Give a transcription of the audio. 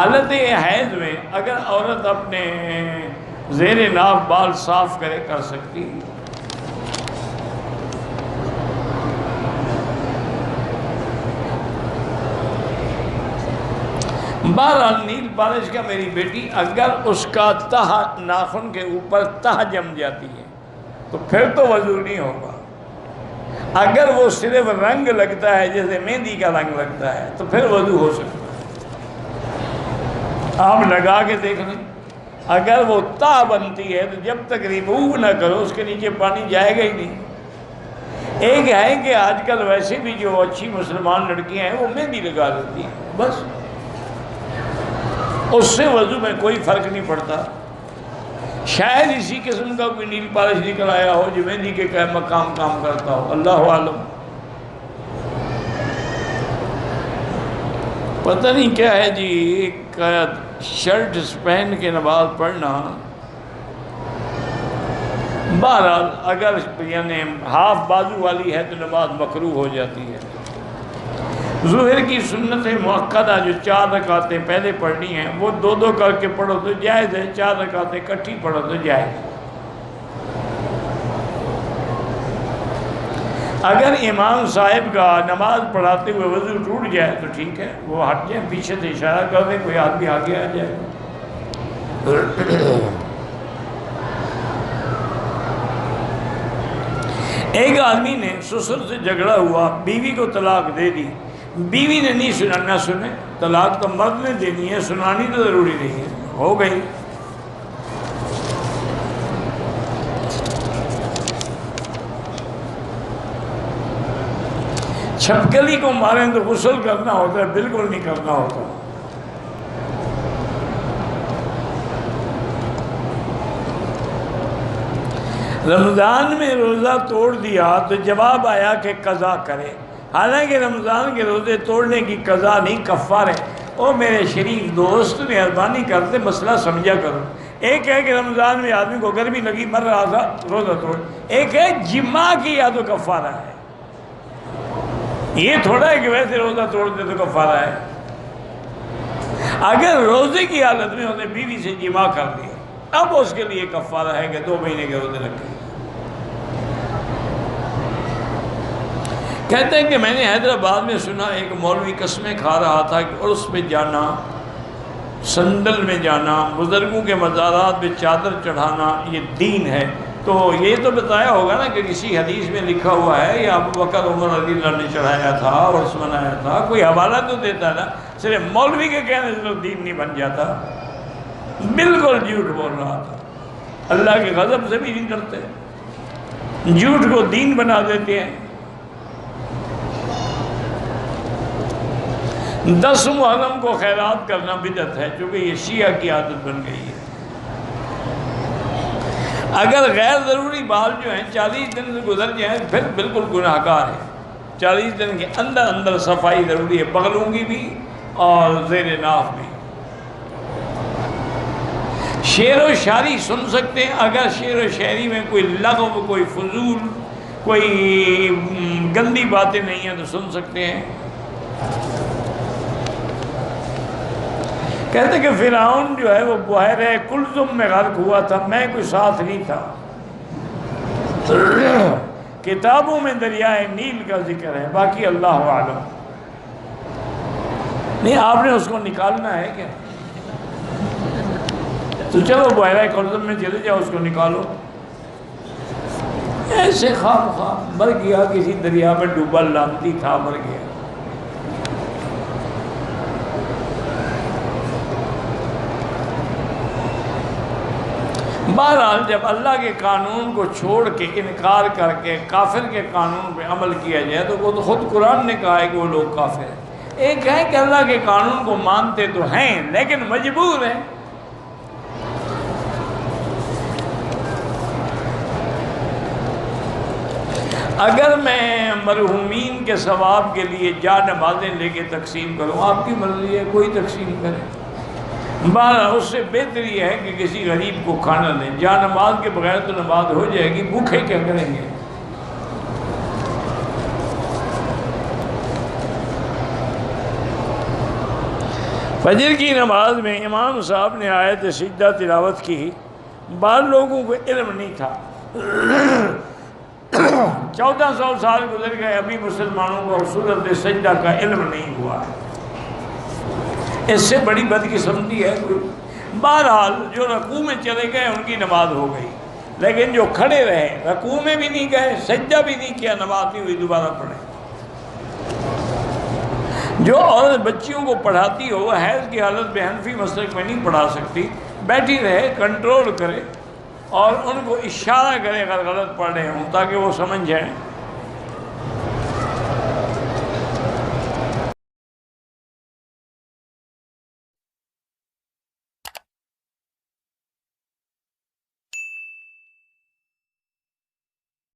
حالت حیض میں اگر عورت اپنے زیر ناف بال صاف کر سکتی. بہرحال نیل پالش کا میری بیٹی اگر اس کا تہ ناخن کے اوپر تہ جم جاتی ہے تو پھر تو وضو نہیں ہوگا. اگر وہ صرف رنگ لگتا ہے جیسے مہندی کا رنگ لگتا ہے تو پھر وضو ہو سکتا ہے. آپ لگا کے دیکھ لیں. اگر وہ تہ بنتی ہے تو جب تک ریموو نہ کرو اس کے نیچے پانی جائے گا ہی نہیں. ایک ہے کہ آج کل ویسے بھی جو اچھی مسلمان لڑکیاں ہیں وہ مہندی لگا دیتی ہیں، بس اس سے وضو میں کوئی فرق نہیں پڑتا. شاید اسی قسم کا کوئی نیل پالش نکل آیا ہو جو مہندی کے مقام کام کرتا ہو، اللہ عالم. پتہ نہیں کیا ہے جی، ایک شرٹ پہن کے نماز پڑھنا. بہرحال اگر یعنی ہاف بازو والی ہے تو نماز مکروہ ہو جاتی ہے. ظہر کی سنت مؤکدہ جو 4 رکعتیں پہلے پڑھنی ہیں وہ 2 کر کے پڑھو تو جائز ہے، 4 رکعتیں اکٹھی پڑھو تو جائز. اگر امام صاحب کا نماز پڑھاتے ہوئے وضو ٹوٹ جائے تو ٹھیک ہے، وہ ہٹ جائیں، پیچھے سے اشارہ کر دیں، کوئی آدمی آگے آ جائے. ایک آدمی نے سسر سے جھگڑا ہوا، بیوی کو طلاق دے دی. بیوی نے نہیں سنا، نہ سنے، طلاق تو مرد نے دینی ہے، سنانی تو ضروری نہیں ہے، ہو گئی. چھپکلی کو ماریں تو غسل کرنا ہوتا ہے، بالکل نہیں کرنا ہوتا. رمضان میں روزہ توڑ دیا تو جواب آیا کہ قضا کرے. حالانکہ رمضان کے روزے توڑنے کی قضا نہیں، کفار ہے. او میرے شریف دوست، مہربانی کرتے مسئلہ سمجھا کرو. ایک ہے کہ رمضان میں آدمی کو گرمی لگی مر رہا تھا روزہ توڑ، ایک ہے جماع کیا تو کفارہ ہے. یہ تھوڑا ہے کہ ویسے روزہ توڑ دے تو کفارہ ہے. اگر روزے کی حالت میں انہیں بیوی سے جماع کر دیا اب اس کے لیے کفارہ ہے کہ 2 مہینے کے روزے رکھے. کہتے ہیں کہ میں نے حیدرآباد میں سنا ایک مولوی قسمیں کھا رہا تھا کہ عرس میں جانا، سندل میں جانا، بزرگوں کے مزارات میں چادر چڑھانا یہ دین ہے. تو یہ تو بتایا ہوگا نا کہ کسی حدیث میں لکھا ہوا ہے یا ابو بکر عمر رضی اللہ نے چڑھایا تھا اور عرس منایا تھا. کوئی حوالہ تو دیتا نا، صرف مولوی کے کہنے سے تو دین نہیں بن جاتا. بالکل جھوٹ بول رہا تھا. اللہ کے غضب سے بھی نہیں ڈرتے، جھوٹ کو دین بنا دیتے ہیں. 10 محرم کو خیرات کرنا بدعت ہے، چونکہ یہ شیعہ کی عادت بن گئی ہے. اگر غیر ضروری بال جو ہیں 40 دن سے گزر جائیں پھر بالکل گناہ گار ہے. 40 دن کے اندر صفائی ضروری ہے، بغلوں کی بھی اور زیر ناف بھی. شعر و شاعری سن سکتے ہیں اگر شعر و شاعری میں کوئی لغو، کوئی فضول، کوئی گندی باتیں نہیں ہیں تو سن سکتے ہیں. کہتے کہ فرعون جو ہے وہ بحیرہ کلثم میں غرق ہوا تھا، میں کوئی ساتھ نہیں تھا. کتابوں میں دریائے نیل کا ذکر ہے، باقی اللہ اعلم. نہیں آپ نے اس کو نکالنا ہے کیا؟ تو چلو بحیرہ کلثم میں چلے جاؤ، اس کو نکالو. ایسے خواہ مر گیا، کسی دریا میں ڈوبا، لانتی تھا، مر گیا. بہرحال جب اللہ کے قانون کو چھوڑ کے انکار کر کے کافر کے قانون پہ عمل کیا جائے تو وہ تو خود قرآن نے کہا ہے کہ وہ لوگ کافر ہیں. ایک ہے کہ اللہ کے قانون کو مانتے تو ہیں لیکن مجبور ہیں. اگر میں مرحومین کے ثواب کے لیے جا نمازیں لے کے تقسیم کروں، آپ کی مرضی ہے، کوئی تقسیم کرے. بہرحال اس سے بہتر یہ ہے کہ کسی غریب کو کھانا دیں. جا نماز کے بغیر تو نماز ہو جائے گی، بھوکے کیا کریں گے. فجر کی نماز میں امام صاحب نے آیت سجدہ تلاوت کی، بعض لوگوں کو علم نہیں تھا، 1400 سال گزر گئے، ابھی مسلمانوں کو سورۃ سجدہ کا علم نہیں ہوا ہے۔ اس سے بڑی بدقسمتی ہے کوئی؟ بہرحال جو رکوع میں چلے گئے ان کی نماز ہو گئی، لیکن جو کھڑے رہے رکوع میں بھی نہیں گئے، سجدہ بھی نہیں کیا، نماز نہیں ہوئی، دوبارہ پڑھیں۔ جو عورت بچیوں کو پڑھاتی ہو وہ حیض کی حالت میں حنفی مسلک میں نہیں پڑھا سکتی، بیٹھی رہے، کنٹرول کرے اور ان کو اشارہ کرے اگر غلط پڑھ رہے ہوں تاکہ وہ سمجھ جائیں۔